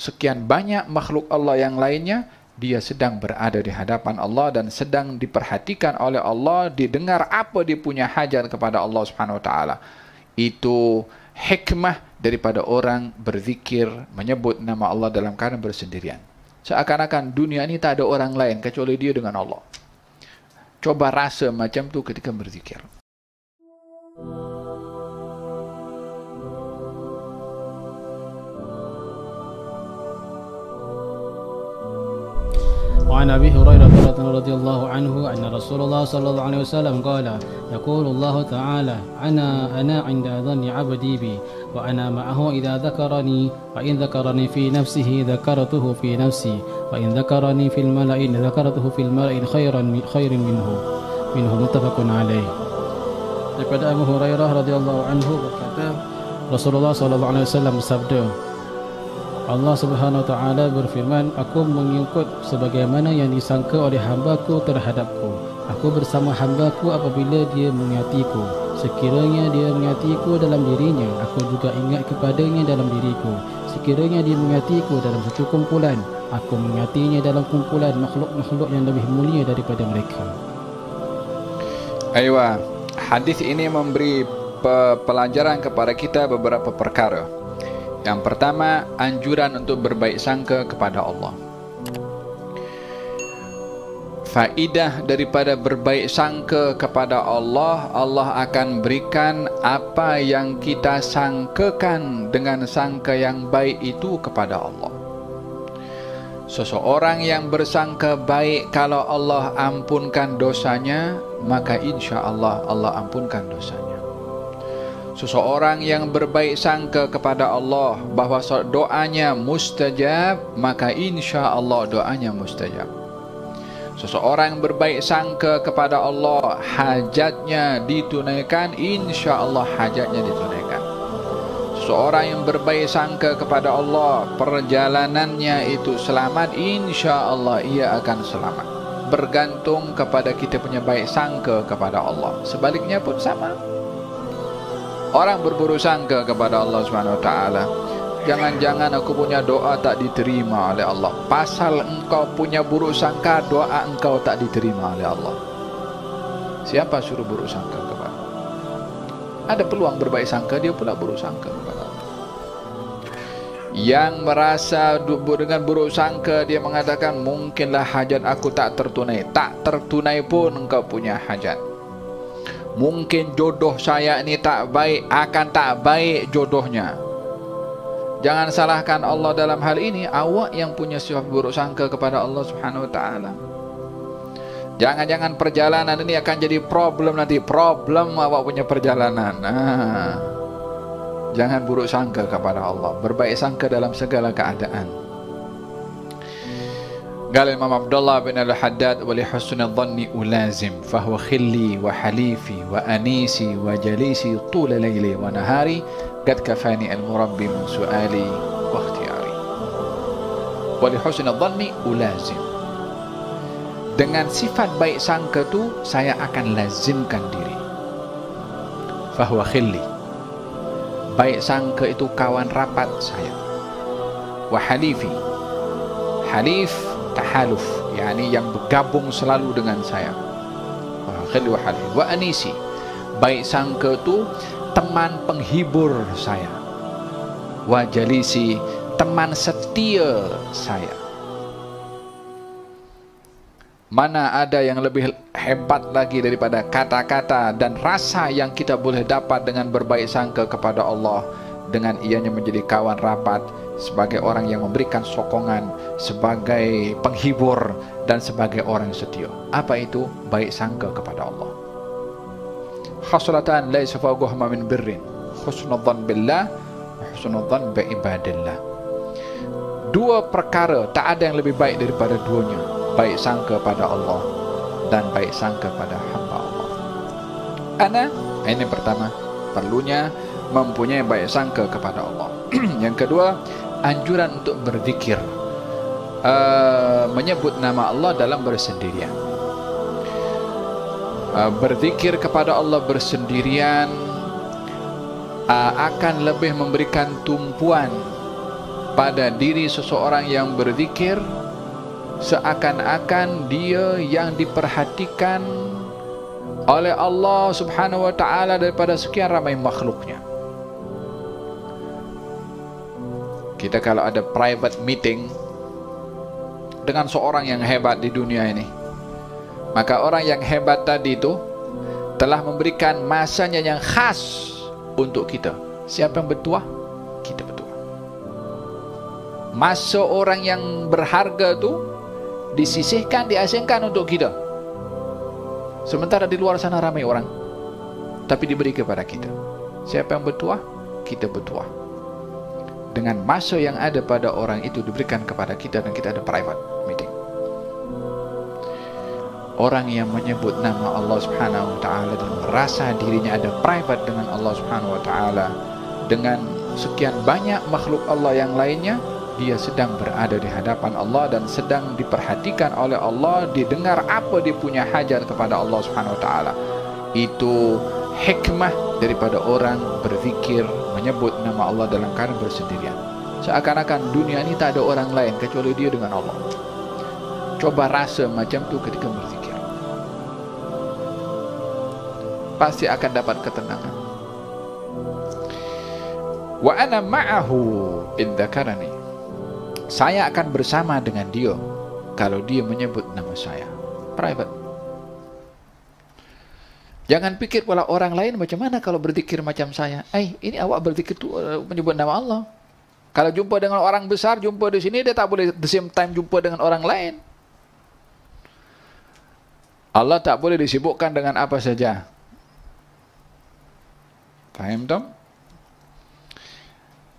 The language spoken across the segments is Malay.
sekian banyak makhluk Allah yang lainnya, dia sedang berada di hadapan Allah dan sedang diperhatikan oleh Allah, didengar apa dia punya hajat kepada Allah Subhanahu wa taala. Itu hikmah daripada orang berzikir, menyebut nama Allah dalam keadaan bersendirian. Seakan-akan dunia ini tak ada orang lain kecuali dia dengan Allah. Coba rasa macam tu ketika berzikir. وعن أبي هريرة رضي الله عنه أن رسول الله صلى الله عليه وسلم قال يقول الله تعالى أنا عند ظن عبدي بي وأنا معه إذا ذكرني وإن ذكرني في نفسه ذكرته في نفسي وإن ذكرني في الملأ ذكرته في الملأ خير منه متفق عليه. Daripada Abu Hurairah radhiyallahu anhu berkata, Rasulullah sallallahu alaihi wasallam bersabda, Allah Subhanahu wa taala berfirman, aku mengikut sebagaimana yang disangka oleh hamba-Ku terhadapku. Aku bersama hamba-Ku apabila dia mengingatiku. Sekiranya dia mengingatiku dalam dirinya, aku juga ingat kepadanya dalam diriku. Sekiranya dia mengingatiku dalam satu kumpulan, aku mengingatinya dalam kumpulan makhluk-makhluk yang lebih mulia daripada mereka. Aywa, hadis ini memberi pelajaran kepada kita beberapa perkara. Yang pertama, anjuran untuk berbaik sangka kepada Allah. Faidah daripada berbaik sangka kepada Allah, Allah akan berikan apa yang kita sangkakan dengan sangka yang baik itu kepada Allah. Seseorang yang bersangka baik, kalau Allah ampunkan dosanya, maka insya Allah Allah ampunkan dosanya. Seseorang yang berbaik sangka kepada Allah bahawa doanya mustajab, maka insya Allah doanya mustajab. Seseorang yang berbaik sangka kepada Allah, hajatnya ditunaikan, insya Allah hajatnya ditunaikan. Seseorang yang berbaik sangka kepada Allah, perjalanannya itu selamat, insya Allah ia akan selamat. Bergantung kepada kita punya baik sangka kepada Allah. Sebaliknya pun sama. Orang berburuk sangka kepada Allah Subhanahu wa taala, jangan-jangan aku punya doa tak diterima oleh Allah. Pasal engkau punya buruk sangka, doa engkau tak diterima oleh Allah. Siapa suruh buruk sangka kepada Allah? Ada peluang berbaik sangka, dia pula buruk sangka kepada Allah. Yang merasa dengan buruk sangka, dia mengatakan mungkinlah hajat aku tak tertunai. Tak tertunai pun engkau punya hajat. Mungkin jodoh saya ni tak baik, akan tak baik jodohnya. Jangan salahkan Allah dalam hal ini. Awak yang punya sifat buruk sangka kepada Allah Subhanahu wa taala. Jangan-jangan perjalanan ini akan jadi problem nanti. Problem awak punya perjalanan. Jangan buruk sangka kepada Allah. Berbaik sangka dalam segala keadaan. قال الإمام عبد الله بن الحداد ولحسن الظن ألازم فهو خلي وحليفي وأنيسي وجليسي طول ليلي ونهاري قد كفاني المربي من سؤالي واختياري. ولحسن الظن ألازم, dengan sifat baik sangka tu saya akan lazimkan diri. Fahuwa khilli, baik sangka itu kawan rapat saya. Wa halifi, halif tahaluf, yakni yang bergabung selalu dengan saya. Wa anisi, baik sangka tu teman penghibur saya. Wa jalisi, teman setia saya. Mana ada yang lebih hebat lagi daripada kata-kata dan rasa yang kita boleh dapat dengan berbaik sangka kepada Allah, dengan ianya menjadi kawan rapat, sebagai orang yang memberikan sokongan, sebagai penghibur, dan sebagai orang setia. Apa itu? Baik sangka kepada Allah. Khaslatan laisa fawqahuma min birrin, husnudzan billah wa husnudzan bi ibadillah. Dua perkara tak ada yang lebih baik daripada duanya, baik sangka pada Allah dan baik sangka pada hamba Allah. Ini pertama, perlunya mempunyai baik sangka kepada Allah. Yang kedua, anjuran untuk berzikir, menyebut nama Allah dalam bersendirian. Berzikir kepada Allah bersendirian akan lebih memberikan tumpuan pada diri seseorang yang berzikir seakan-akan dia yang diperhatikan oleh Allah Subhanahu wa taala daripada sekian ramai makhluknya. Kita kalau ada private meeting dengan seorang yang hebat di dunia ini, maka orang yang hebat tadi itu telah memberikan masanya yang khas untuk kita. Siapa yang bertuah? Kita bertuah. Masa orang yang berharga itu disisihkan, diasingkan untuk kita. Sementara di luar sana ramai orang, tapi diberi kepada kita. Siapa yang bertuah? Kita bertuah. Dengan masa yang ada pada orang itu diberikan kepada kita, dan kita ada private meeting. Orang yang menyebut nama Allah Subhanahu wa taala dan merasa dirinya ada private dengan Allah Subhanahu wa taala, dengan sekian banyak makhluk Allah yang lainnya, dia sedang berada di hadapan Allah dan sedang diperhatikan oleh Allah, didengar apa dia punya hajat kepada Allah Subhanahu wa taala. Itu hikmah daripada orang berzikir, menyebut nama Allah dalam keadaan bersendirian. Seakan-akan dunia ini tak ada orang lain kecuali dia dengan Allah. Coba rasa macam tu ketika berzikir, pasti akan dapat ketenangan. Wa ana ma'ahu in dzakarani, saya akan bersama dengan dia kalau dia menyebut nama saya. Private. Jangan pikir pula orang lain macam mana kalau berzikir macam saya. Ini awak berzikir tu menyebut nama Allah. Kalau jumpa dengan orang besar, jumpa di sini, dia tak boleh the same time jumpa dengan orang lain. Allah tak boleh disibukkan dengan apa saja. Faham tak?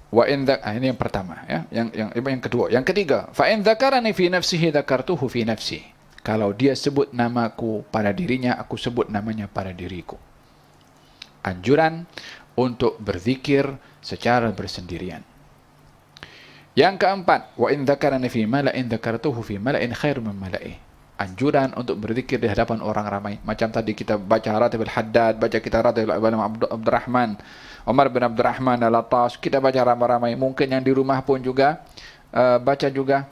Wa in ini yang pertama, ya. Yang kedua, yang ketiga, fa in dzakarani fi nafsihi dzakartuhu fi nafsi. Kalau dia sebut namaku pada dirinya, aku sebut namanya pada diriku. Anjuran untuk berzikir secara bersendirian. Yang keempat, wa in dzakarani fi mala'in dzakartuhu fi mala'in khair min mala'i. Anjuran untuk berzikir di hadapan orang ramai. Macam tadi kita baca Ratib al-Haddad, baca kita Ratib Abdurrahman, Umar bin Abdurrahman al-Attas, kita baca ramai-ramai. Mungkin yang di rumah pun juga baca juga.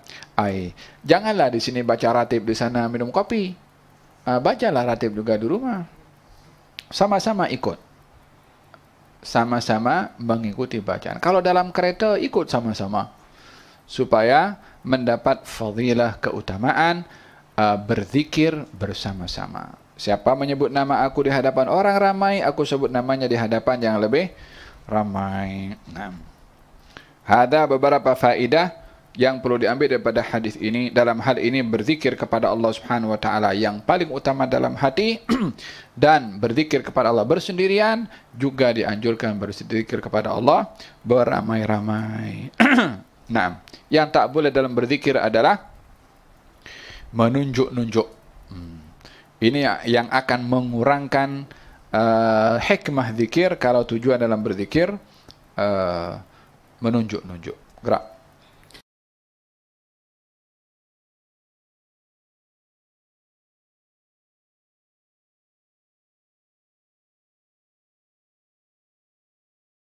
Janganlah di sini baca ratib, di sana minum kopi. Bacalah ratib juga di rumah. Sama-sama ikut. Sama-sama mengikuti bacaan. Kalau dalam kereta, ikut sama-sama. Supaya mendapat fadilah, keutamaan berzikir bersama-sama. Siapa menyebut nama aku di hadapan orang ramai, aku sebut namanya di hadapan yang lebih ramai. Ada beberapa faedah yang perlu diambil daripada hadis ini. Dalam hal ini berzikir kepada Allah Subhanahu wa taala yang paling utama dalam hati dan berzikir kepada Allah bersendirian, juga dianjurkan berzikir kepada Allah beramai-ramai. Nah, yang tak boleh dalam berzikir adalah menunjuk-nunjuk. Ini yang akan mengurangkan hikmah zikir kalau tujuan dalam berzikir menunjuk-nunjuk. Gerak.